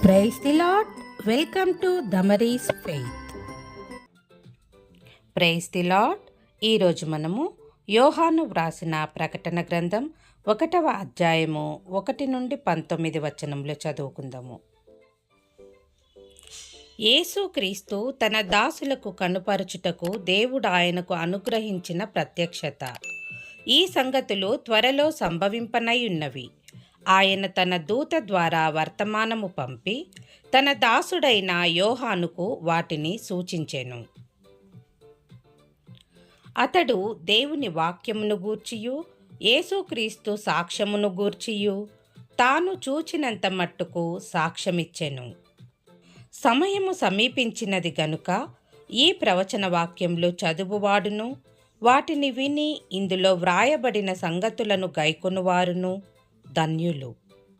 Praise the Lord. Welcome to Damaris faith. Praise the Lord. ఈరోజు మనము యోహాను వ్రాసిన ప్రకటన గ్రంథం 1వ అధ్యాయము 1 నుండి 19 వచనంలో చదువుకుందాము. యేసుక్రీస్తు తన దాసులకు కనుపరచుటకు దేవుడు ఆయనకు అనుగ్రహించిన ప్రత్యక్షత. ఈ సంగతులు త్వరలో సంభవింపనై ఉన్నవి. ఆయన తన దూత ద్వారా వర్తమానము పంపి తన దాసుడైన యోహానుకు వాటిని సూచించెను. అతడు దేవుని వాక్యమును గూర్చియు యేసుక్రీస్తు సాక్ష్యమును గూర్చియు తాను చూచినంత మట్టుకు సాక్ష్యమిచ్చెను. సమయము సమీపించినది గనుక ఈ ప్రవచన వాక్యములు చదువువాడును వాటిని విని ఇందులో వ్రాయబడిన సంగతులను గైకొనువారును ధన్యులు.